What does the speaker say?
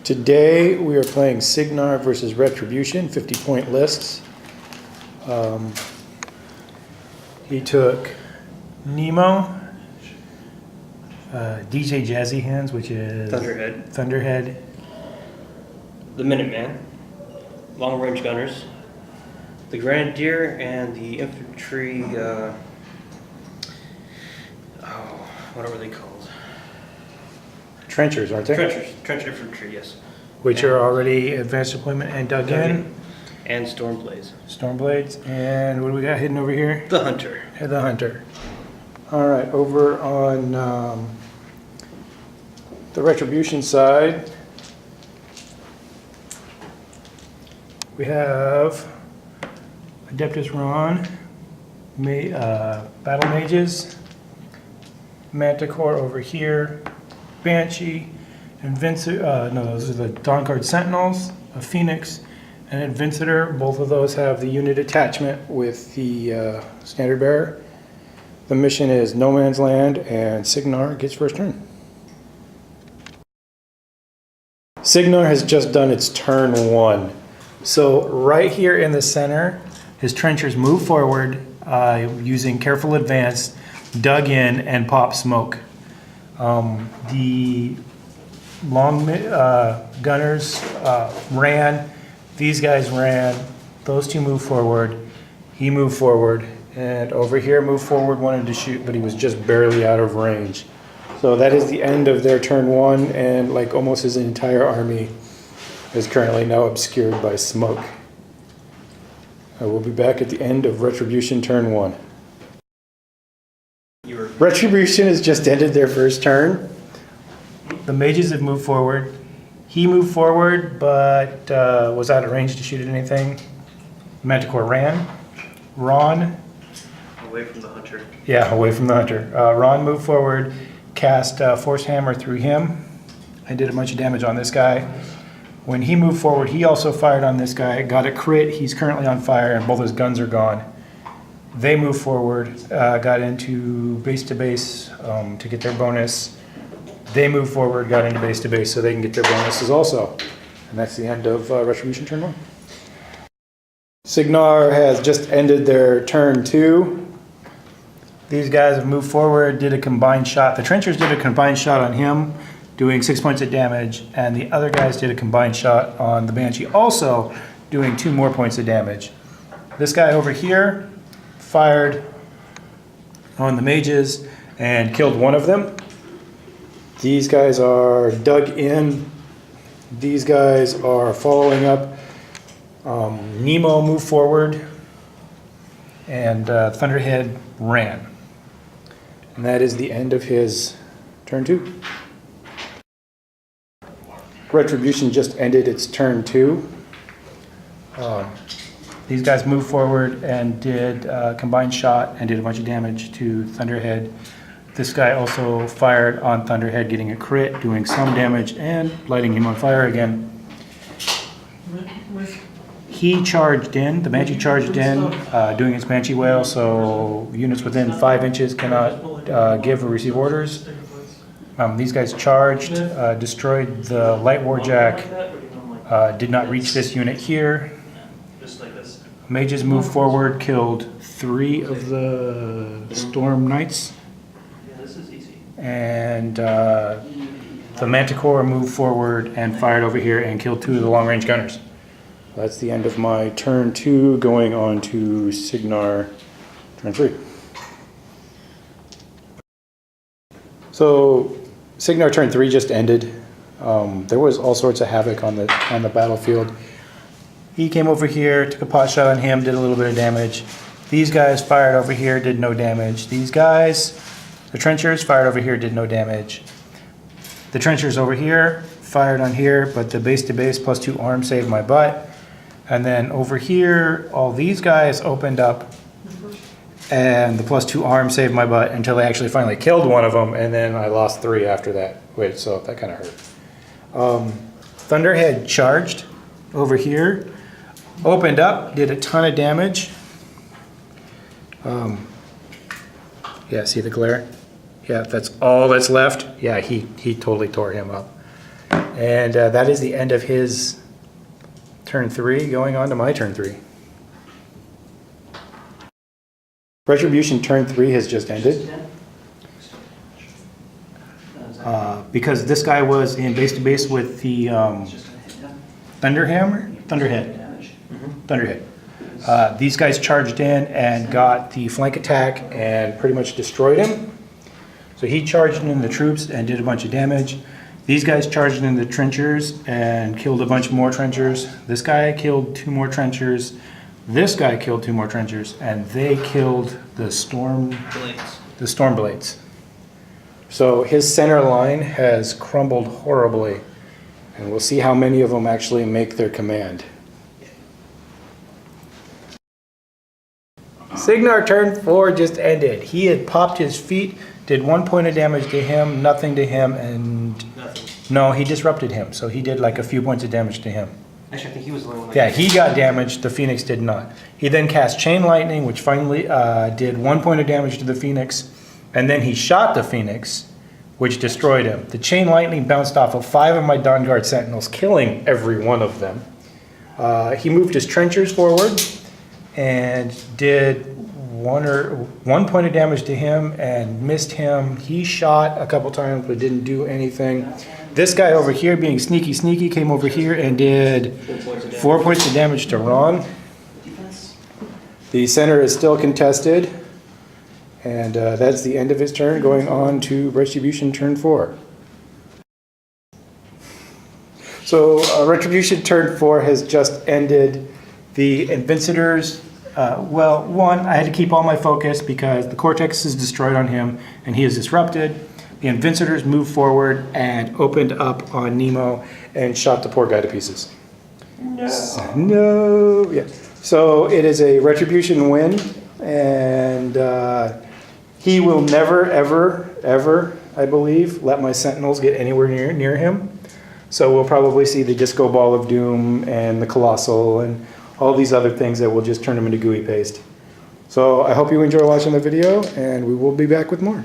Today we are playing Cygnar versus Retribution, 50-point lists. He took Nemo, DJ Jazzy Hands, which is Thunderhead, the Minuteman, long range gunners, the Grenadier, and the infantry. What are they called? Trenchers, aren't they? Trench infantry, yes. Which are already advanced deployment and dug in. And Stormblades. Stormblades. And what do we got hidden over here? The Hunter. The Hunter. All right, over on the Retribution side, we have Adeptus Ron, Battle Mages, Manticore over here, Banshee, those are the Dawnguard Sentinels, a Phoenix, and Invincitor. Both of those have the unit attachment with the Standard Bearer. The mission is No Man's Land, and Cygnar gets first turn. Cygnar has just done its turn 1. So right here in the center, his trenchers move forward using careful advance, dug in, and pop smoke. The long gunners ran. These guys ran. Those two moved forward. He moved forward. And over here moved forward, wanted to shoot, but he was just barely out of range. So that is the end of their turn 1, and like almost his entire army is currently now obscured by smoke. I will be back at the end of Retribution turn 1. Retribution has just ended their first turn. The mages have moved forward. He moved forward, but was out of range to shoot at anything. Manticore ran. Ron. Away from the Hunter. Yeah, away from the Hunter. Ron moved forward, cast Force Hammer through him, and did a bunch of damage on this guy. When he moved forward, he also fired on this guy, got a crit. He's currently on fire, and both his guns are gone. They moved forward, got into base to base to get their bonus. They moved forward, got into base to base so they can get their bonuses also. And that's the end of Retribution turn 1. Cygnar has just ended their turn 2. These guys have moved forward, did a combined shot. The trenchers did a combined shot on him, doing 6 points of damage, and the other guys did a combined shot on the Banshee, also doing 2 more points of damage. This guy over here fired on the mages and killed one of them. These guys are dug in. These guys are following up. Nemo moved forward, and Thunderhead ran. And that is the end of his turn 2. Retribution just ended its turn 2. These guys moved forward and did a combined shot and did a bunch of damage to Thunderhead. This guy also fired on Thunderhead, getting a crit, doing some damage, and lighting him on fire again. He charged in, the Banshee charged in, doing its Banshee Wail, so units within 5 inches cannot give or receive orders. These guys charged, destroyed the Light Warjack, did not reach this unit here. Mages moved forward, killed 3 of the Storm Knights. And the Manticore moved forward and fired over here and killed 2 of the long-range gunners. That's the end of my turn 2, going on to Cygnar turn 3. So Cygnar turn 3 just ended. There was all sorts of havoc on the battlefield. He came over here, took a pot shot on him, did a little bit of damage. These guys fired over here, did no damage. These guys, the trenchers, fired over here, did no damage. The trenchers over here fired on here, but the base to base plus 2 arm saved my butt. And then over here, all these guys opened up, and the plus 2 arm saved my butt until they actually finally killed one of them, and then I lost 3 after that. Wait, so that kind of hurt. Thunderhead charged over here, opened up, did a ton of damage. Yeah, see the glare? Yeah, that's all that's left. Yeah, he totally tore him up. And that is the end of his turn 3, going on to my turn 3. Retribution turn 3 has just ended. Because this guy was in base-to-base with the Thunderhead. These guys charged in and got the flank attack and pretty much destroyed him. So he charged in the troops and did a bunch of damage. These guys charged in the trenchers and killed a bunch more trenchers. This guy killed 2 more trenchers. This guy killed 2 more trenchers, and they killed the storm blades. So his center line has crumbled horribly, and we'll see how many of them actually make their command. Cygnar turn 4 just ended. He had popped his feet, did 1 point of damage to him, nothing to him, and Nothing. no, he disrupted him, so he did like a few points of damage to him. Actually, I think he was the only one. Yeah, he got damaged, the Phoenix did not. He then cast Chain Lightning, which finally did 1 point of damage to the Phoenix, and then he shot the Phoenix, which destroyed him. The Chain Lightning bounced off of 5 of my Dawn Guard Sentinels, killing every one of them. He moved his trenchers forward and did 1 point of damage to him and missed him. He shot a couple times but didn't do anything. This guy over here, being sneaky, came over here and did 4 points of damage to Ron. The center is still contested, and that's the end of his turn, going on to Retribution turn 4. So Retribution turn 4 has just ended. The Invincitors, well, one, I had to keep all my focus because the Cortex is destroyed on him and he is disrupted. The Invincitors moved forward and opened up on Nemo and shot the poor guy to pieces. No. Yeah. So it is a Retribution win, and he will never, ever, I believe, let my Sentinels get anywhere near him. So we'll probably see the Disco Ball of Doom and the Colossal and all these other things that will just turn him into gooey paste. So I hope you enjoy watching the video, and we will be back with more.